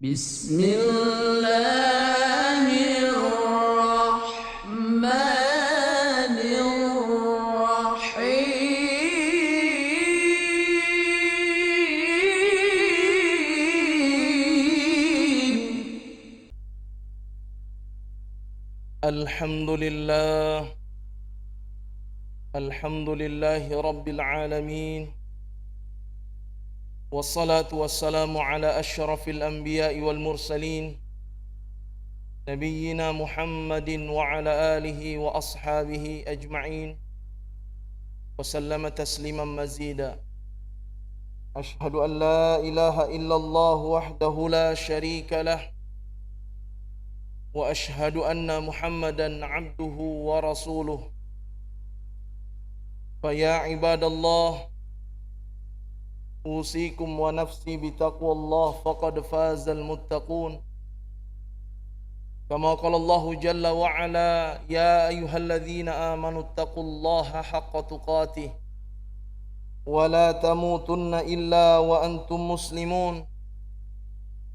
Bismillahirrahmanirrahim. Alhamdulillahi Rabbil Alamin. Wassalatu wassalamu ala ashrafil anbiya'i wal mursalin, nabiyyina Muhammadin wa ala alihi wa ashabihi ajma'in, wa sallama tasliman mazida. Ashhadu an la ilaha illallah wahdahu la sharika lah, wa ashhadu anna Muhammadan abduhu wa rasuluh. Faya ibadallah, usikum wa nafsi bitaqwallah faqad fazal muttaqun. Kama qala Allah jalla wa ala, ya ayyuhalladzina amanu taqullaha haqqa tuqatih wa la tamutunna illa wa antum muslimun.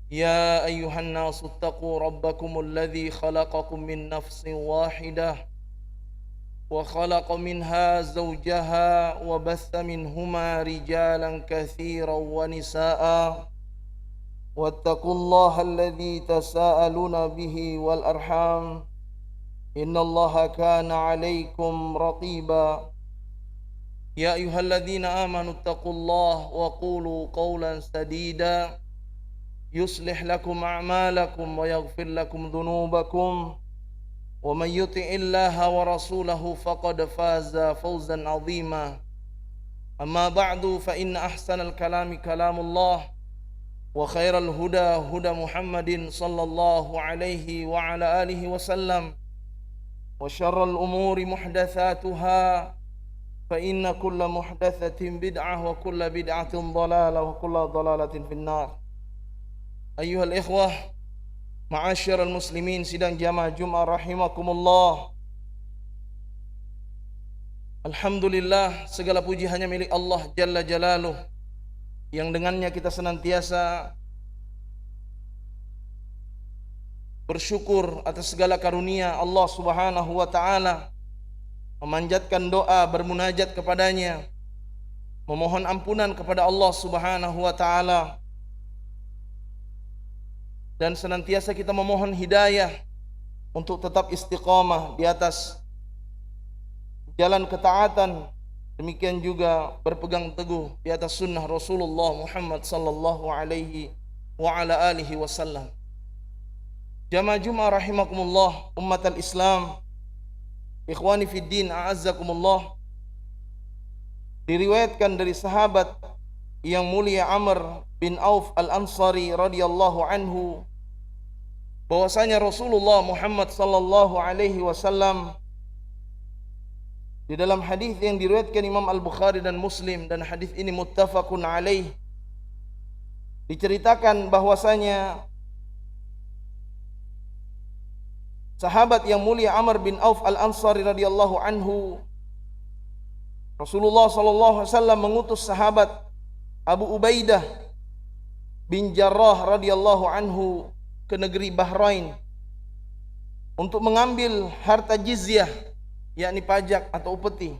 Ya ayyuhan nasu taqu rabbakumul ladzi khalaqakum min nafsin wahidah wa khalaqa minha zawjaha wa batha minhuma rijalan katsiran wa nisaa. Wattaqullaha alladzi tasaaluna bihi wal arham, innallaha kana 'alaikum raqiba. Ya ayyuhalladzina amanu taqullaha wa qulu qawlan sadida yuslih lakum a'malakum wa yaghfir lakum dhunubakum. Wa man yuti'illaha wa rasulahu faqad faza fawzan 'azima. Amma ba'du, fa inna ahsanal kalami kalamullah wa khairal huda huda Muhammadin sallallahu alaihi wa ala alihi wa sallam, wa syarral umuri muhdatsatuha, fa inna kulla muhdatsatin bid'ah wa kulla bid'atin dhalalah wa kulla dhalalatin finnar. Ayyuhal ikhwah, ma'asyiral muslimin sidang jamaah Jumat rahimakumullah. Alhamdulillah, segala puji hanya milik Allah Jalla Jalaluh, yang dengannya kita senantiasa bersyukur atas segala karunia Allah Subhanahu wa ta'ala, memanjatkan doa, bermunajat kepadanya, memohon ampunan kepada Allah Subhanahu wa ta'ala, dan senantiasa kita memohon hidayah untuk tetap istiqamah di atas jalan ketaatan, demikian juga berpegang teguh di atas sunnah Rasulullah Muhammad sallallahu alaihi wa ala alihi wasallam. Jamaah Jumat rahimakumullah, ummatal Islam, ikhwani fid din, a'azzakumullah. Diriwayatkan dari sahabat yang mulia Amr bin Auf al-Ansari radhiyallahu anhu bahwasanya Rasulullah Muhammad sallallahu alaihi wasallam di dalam hadis yang diriwayatkan Imam Al-Bukhari dan Muslim, dan hadis ini muttafaqun alaih, diceritakan bahwasanya sahabat yang mulia Amr bin Auf al-Ansari radhiyallahu anhu, Rasulullah sallallahu alaihi wasallam mengutus sahabat Abu Ubaidah bin Jarrah radhiyallahu anhu ke negeri Bahrain untuk mengambil harta jizyah, yakni pajak atau upeti.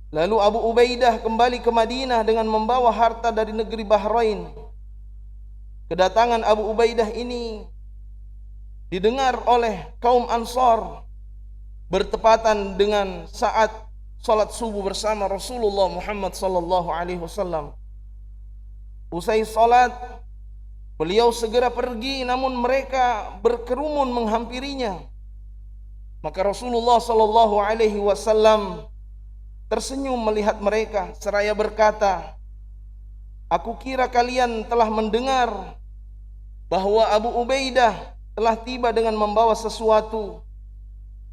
Lalu Abu Ubaidah kembali ke Madinah dengan membawa harta dari negeri Bahrain. Kedatangan Abu Ubaidah ini didengar oleh kaum Ansar bertepatan dengan saat salat subuh bersama Rasulullah Muhammad sallallahu alaihi wasallam. Usai salat, beliau segera pergi, namun mereka berkerumun menghampirinya. Maka Rasulullah sallallahu alaihi wasallam tersenyum melihat mereka seraya berkata, "Aku kira kalian telah mendengar bahwa Abu Ubaidah telah tiba dengan membawa sesuatu."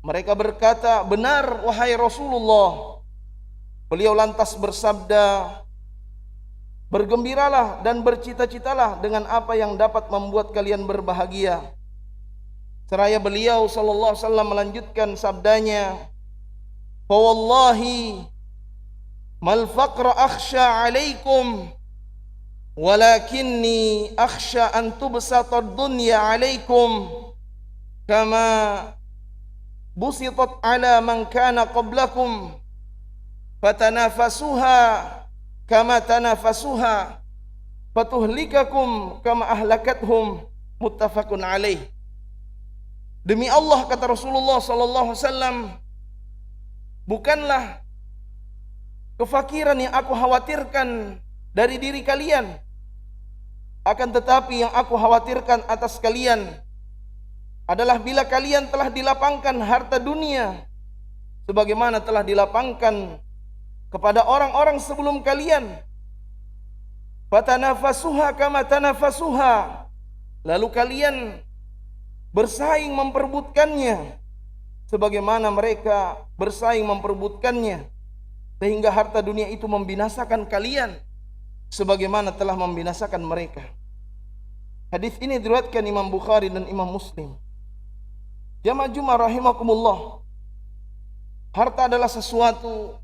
Mereka berkata, "Benar wahai Rasulullah." Beliau lantas bersabda, "Bergembiralah dan bercita-citalah dengan apa yang dapat membuat kalian berbahagia." Seraya beliau sallallahu alaihi wasallam melanjutkan sabdanya, "Fa wallahi mal faqra akhsha alaikum walakinni akhsha an tubsata ad-dunya 'alaikum kama busitat 'ala man kana qablakum fatanafasuha kama tanafasuha fatuhlikakum kama ahlakathum, muttafaqun alaih. Demi Allah, kata Rasulullah sallallahu alaihi wasallam, bukanlah kefakiran yang aku khawatirkan dari diri kalian, akan tetapi yang aku khawatirkan atas kalian adalah bila kalian telah dilapangkan harta dunia sebagaimana telah dilapangkan kepada orang-orang sebelum kalian. Fatanafasuha kama tanafasuha, lalu kalian bersaing memperebutkannya sebagaimana mereka bersaing memperebutkannya, sehingga harta dunia itu membinasakan kalian sebagaimana telah membinasakan mereka. Hadis ini diriwayatkan Imam Bukhari dan Imam Muslim. Jamaah Jumat rahimakumullah, harta adalah sesuatu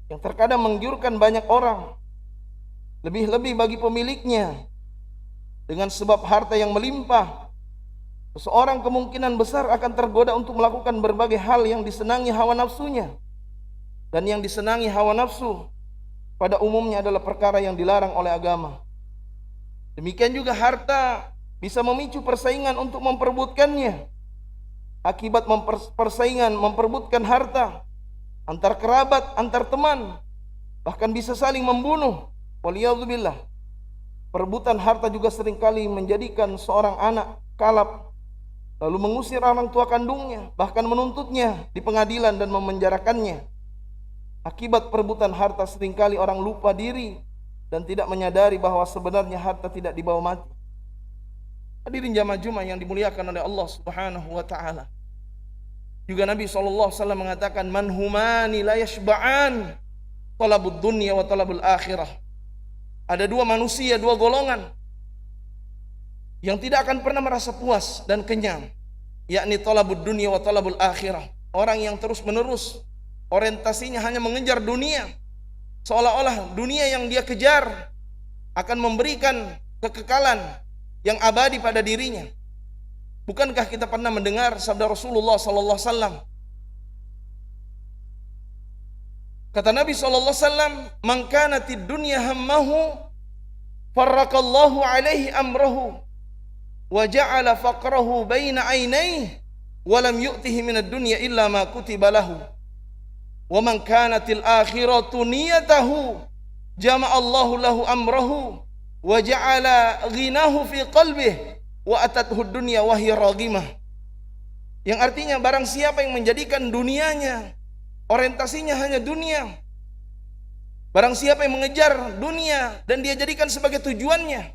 yang terkadang menggiurkan banyak orang, lebih-lebih bagi pemiliknya. Dengan sebab harta yang melimpah, seseorang kemungkinan besar akan tergoda untuk melakukan berbagai hal yang disenangi hawa nafsunya. Dan yang disenangi hawa nafsu pada umumnya adalah perkara yang dilarang oleh agama. Demikian juga harta bisa memicu persaingan untuk memperebutkannya. Akibat persaingan memperebutkan harta antar kerabat, antar teman, bahkan bisa saling membunuh. Waliyadzubillah. Perebutan harta juga seringkali menjadikan seorang anak kalap, lalu mengusir orang tua kandungnya, bahkan menuntutnya di pengadilan dan memenjarakannya. Akibat perebutan harta seringkali orang lupa diri dan tidak menyadari bahwa sebenarnya harta tidak dibawa mati. Hadirin jamaah Jumat yang dimuliakan oleh Allah Subhanahu wa taala. Juga Nabi SAW mengatakan, man humani la yashba'an, talabud dunya wa talabul akhirah. Ada dua manusia, dua golongan yang tidak akan pernah merasa puas dan kenyang, yakni talabud dunya wa talabul akhirah. Orang yang terus menerus orientasinya hanya mengejar dunia, seolah-olah dunia yang dia kejar akan memberikan kekekalan yang abadi pada dirinya. Bukankah kita pernah mendengar sabda Rasulullah sallallahu alaihi wasallam? Kata Nabi sallallahu alaihi wasallam, "Man kanatid dunya hammahu, farraqallahu alaihi amrahu, wa ja'ala faqrahu baina ainaihi, wa lam yu'tihi minad dunya illa ma kutiba lahu. Wa man kanatil akhiratu niyatahu, jama'allahu lahu amrahu, wa ja'ala ghinahu fi qalbihi, wa atathu dunya wa hiya raghimah." Yang artinya, barang siapa yang menjadikan dunianya, orientasinya hanya dunia, barang siapa yang mengejar dunia dan dia jadikan sebagai tujuannya,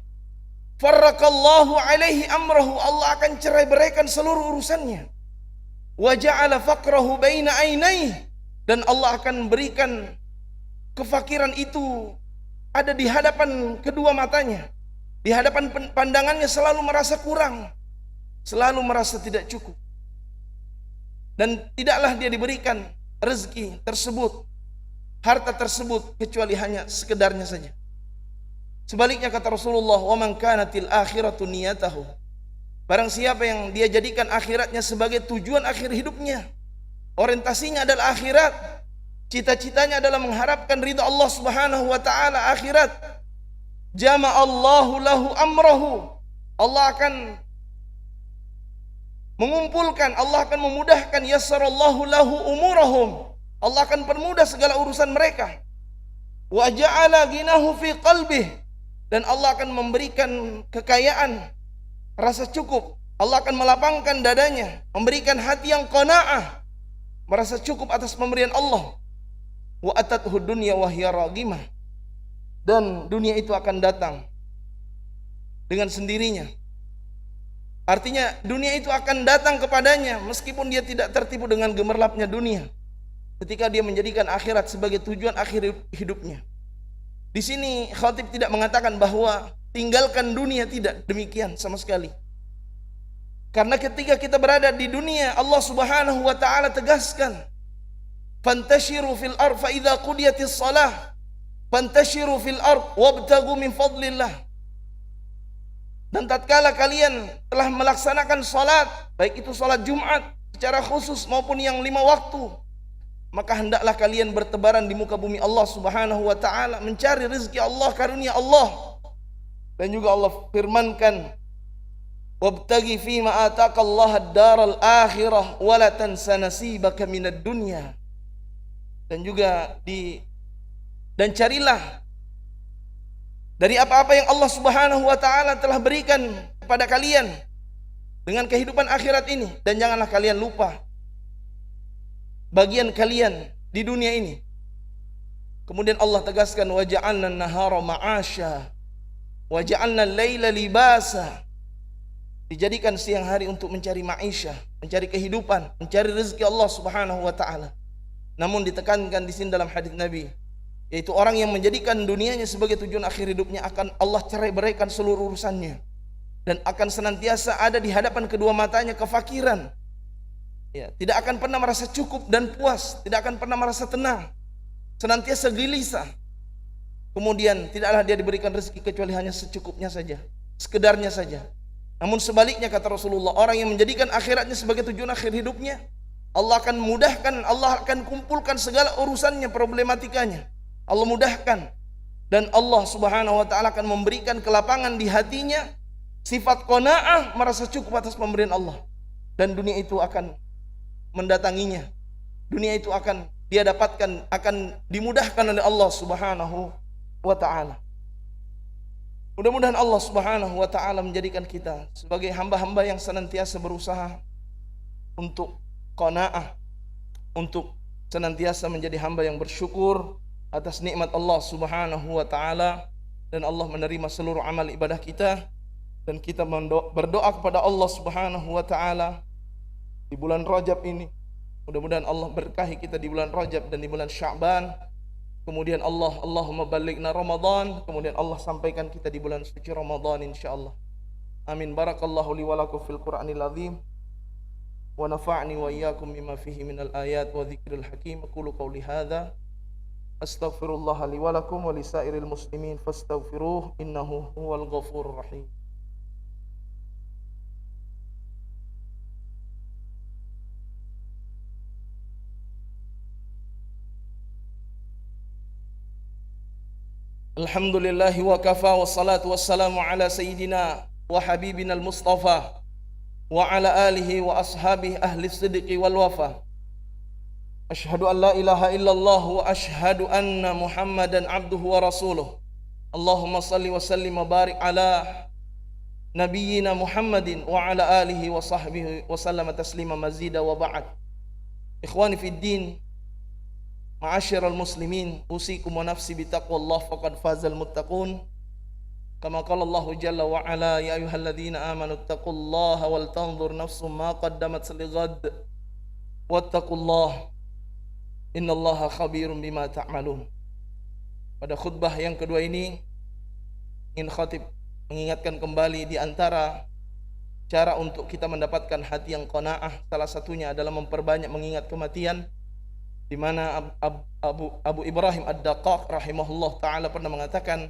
farraqallahu alaihi amrahu, Allah akan cerai beraikan seluruh urusannya. Wa ja'ala faqrahu baina ainaihi, dan Allah akan berikan kefakiran itu ada di hadapan kedua matanya, di hadapan pandangannya, selalu merasa kurang, selalu merasa tidak cukup, dan tidaklah dia diberikan rezeki tersebut, harta tersebut, kecuali hanya sekedarnya saja. Sebaliknya kata Rasulullah, wa man kanatil akhiratu niyatahu, barang siapa yang dia jadikan akhiratnya sebagai tujuan akhir hidupnya, orientasinya adalah akhirat, cita-citanya adalah mengharapkan ridha Allah Subhanahu wa taala akhirat, jama'allahu lahu amrahu, Allah akan mengumpulkan, Allah akan memudahkan, yassarallahu lahu umurahum, Allah akan permudah segala urusan mereka. Wa ja'ala ghinahu fi qalbih, dan Allah akan memberikan kekayaan, rasa cukup. Allah akan melapangkan dadanya, memberikan hati yang qanaah, merasa cukup atas pemberian Allah. Wa atathu dunya wa hiya raghimah, dan dunia itu akan datang dengan sendirinya. Artinya dunia itu akan datang kepadanya meskipun dia tidak tertipu dengan gemerlapnya dunia, ketika dia menjadikan akhirat sebagai tujuan akhir hidupnya. Di sini khatib tidak mengatakan bahwa tinggalkan dunia, tidak demikian sama sekali. Karena ketika kita berada di dunia, Allah Subhanahu wa taala tegaskan, fantashiru fil ardh fa idza qudiyatis shalah fantashiru fil ard wabtagu min fadlillah. Dan tatkala kalian telah melaksanakan salat, baik itu salat Jumat secara khusus maupun yang 5 waktu, maka hendaklah kalian bertebaran di muka bumi Allah Subhanahu wa taala, mencari rezeki Allah, karunia Allah. Dan juga Allah firmankan, wabtagi fima ataka Allah ad-daral akhirah wa la tansa nasibaka minad dunya. Dan juga dan carilah dari apa-apa yang Allah Subhanahu wa taala telah berikan kepada kalian dengan kehidupan akhirat ini, dan janganlah kalian lupa bagian kalian di dunia ini. Kemudian Allah tegaskan, wa ja'alna an-nahara ma'asya wa ja'alna al-laila libasa. Dijadikan siang hari untuk mencari ma'isyah, mencari kehidupan, mencari rezeki Allah Subhanahu wa taala. Namun ditekankan di sini dalam hadis Nabi, yaitu orang yang menjadikan dunianya sebagai tujuan akhir hidupnya akan Allah cerai-beraikan seluruh urusannya, dan akan senantiasa ada di hadapan kedua matanya kefakiran. Ya, tidak akan pernah merasa cukup dan puas, tidak akan pernah merasa tenang, senantiasa gelisah. Kemudian tidaklah dia diberikan rezeki kecuali hanya secukupnya saja, sekedarnya saja. Namun sebaliknya, kata Rasulullah, orang yang menjadikan akhiratnya sebagai tujuan akhir hidupnya, Allah akan mudahkan, Allah akan kumpulkan segala urusannya, problematikanya Allah mudahkan, dan Allah Subhanahu wa taala akan memberikan kelapangan di hatinya, sifat qanaah, merasa cukup atas pemberian Allah, dan dunia itu akan mendatanginya. Dunia itu akan dia dapatkan, akan dimudahkan oleh Allah Subhanahu wa taala. Mudah-mudahan Allah Subhanahu wa taala menjadikan kita sebagai hamba-hamba yang senantiasa berusaha untuk qanaah, untuk senantiasa menjadi hamba yang bersyukur atas nikmat Allah Subhanahu wa taala, dan Allah menerima seluruh amal ibadah kita, dan kita berdoa kepada Allah Subhanahu wa taala di bulan Rajab ini. Mudah-mudahan Allah berkahi kita di bulan Rajab dan di bulan Sya'ban. Kemudian Allahumma balighna Ramadan. Kemudian Allah sampaikan kita di bulan suci Ramadan insyaallah. Amin. Barakallahu li wa lakum fil Qur'anil azim. Wa nafa'ni wa iyyakum bima fihi minal ayat wa dzikril hakim. Aqulu qawli hadza astaghfirullah li wa lakum wa lisairil muslimin fastaghfiruh innahu huwal ghafurur rahim. Alhamdulillahi wa kafa, wassalatu wassalamu ala sayyidina wa habibina al-mustafa wa ala alihi wa ashabihi ahli sidqi wal wafa. Ashhadu an la ilaha illallah wa ashhadu anna Muhammadan abduhu wa rasuluh. Allahumma salli wa sallim wa barik ala nabiyyina Muhammadin wa ala alihi wa sahbihi wa sallama taslima mazida wa ba'd. Ikhwani fid din, ma'asyiral muslimin, usikum wa nafsi bitaqwallah faqad fazal muttaqun. Kama qala Allah jalla wa ala, ya ayyuhalladzina amanu taqullaha wal tanzur nafsum ma qaddamat lighad wattaqullaha innallaha khabirum bima ta'malun. Pada khutbah yang kedua ini ingin khatib mengingatkan kembali di antara cara untuk kita mendapatkan hati yang qanaah, salah satunya adalah memperbanyak mengingat kematian, di mana Abu Ibrahim Ad-Daqqaq rahimahullah taala pernah mengatakan,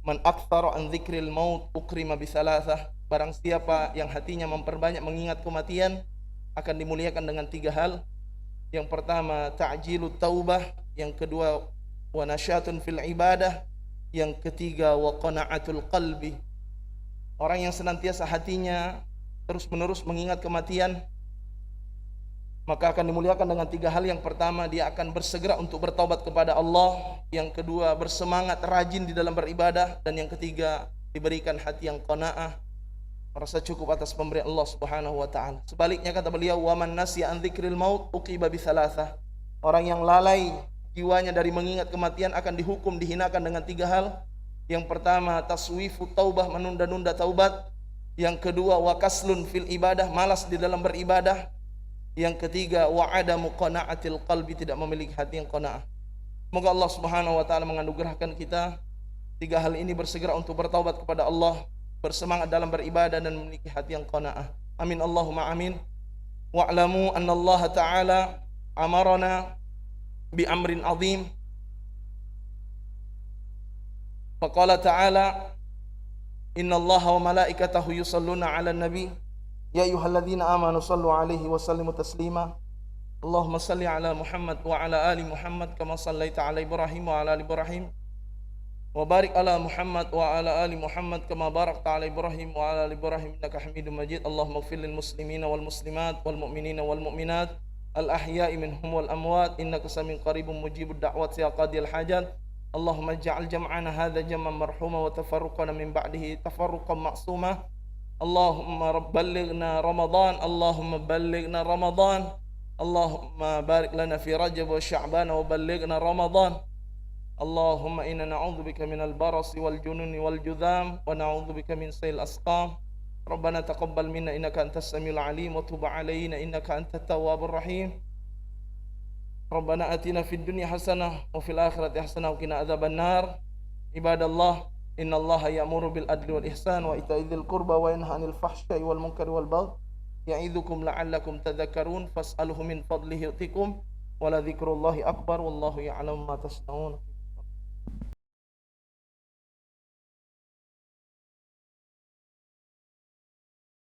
man aktsara an dzikril maut ukrima bi thalathah. Barang siapa yang hatinya memperbanyak mengingat kematian akan dimuliakan dengan 3 hal. Yang pertama ta'jilut taubah, yang kedua wa nasyatun fil ibadah, yang ketiga wa qana'atul qalbi. Orang yang senantiasa hatinya terus-menerus mengingat kematian, maka akan dimuliakan dengan 3 hal. Yang pertama, dia akan bersegera untuk bertaubat kepada Allah. Yang kedua, bersemangat rajin di dalam beribadah. Dan yang ketiga, diberikan hati yang qanaah, merasa cukup atas pemberian Allah Subhanahu wa taala. Sebaliknya, kata beliau, wa man nasiya an dzikril maut uqiba bi thalathah. Orang yang lalai jiwanya dari mengingat kematian akan dihukum, dihinakan dengan 3 hal. Yang pertama, taswifu taubah, menunda-nunda taubat. Yang kedua, wa kaslun fil ibadah, malas di dalam beribadah. Yang ketiga, wa adamu qana'atil qalbi, tidak memiliki hati yang qanaah. Semoga Allah Subhanahu wa taala menganugerahkan kita 3 hal ini, bersegera untuk bertaubat kepada Allah, bersemangat dalam beribadah, dan memiliki hati yang qanaah. Amin Allahumma amin. Wa'lamu anna Allah ta'ala amarana bi amrin azim Faqala ta'ala inna Allaha wa malaikatahu yusalluna 'alan nabi ya ayyuhalladzina amanu sallu 'alaihi wa sallimu taslima. Allahumma salli 'ala Muhammad wa 'ala ali Muhammad kama sallaita 'ala Ibrahim wa 'ala ali Ibrahim wa barik 'ala Muhammad wa 'ala ali Muhammad kama barakta 'ala Ibrahim wa 'ala ali Ibrahim innaka Hamidum Majid. Allahumma ighfir lil muslimina wal muslimat wal mu'minina wal mu'minat al ahya'i minhum wal amwat innaka samiun qaribun mujibud da'wat ya qadiyal hajat. Allahumma ij'al jam'ana hadha jam'an marhuma wa tafarruqana min ba'dihi tafarruqan ma'suma. Allahumma ballighna Ramadan, Allahumma ballighna Ramadan, Allahumma barik lana fi Rajab wa Sya'ban wa ballighna Ramadan. Allahumma inna na'udzubika minal barasi wal jununi wal judham wa na'udzubika min sayil asqam. Rabbana taqabbal minna innaka antas samiul alim wa tub 'alaina innaka antat tawwabur rahim. Rabbana atina fid dunya hasanah wa fil akhirati hasanah wa qina adzabannar. Ibadallah, innallaha ya'muru bil adli wal ihsan wa ita'i dzil qurba wa yanha 'anil fahsya'i wal munkari wal baghi ya'idzukum la'allakum tadhakkarun fas'aluhu min fadlihi yu'tikum wa la dzikrullahi akbar wallahu ya'lamu ma tasna'un.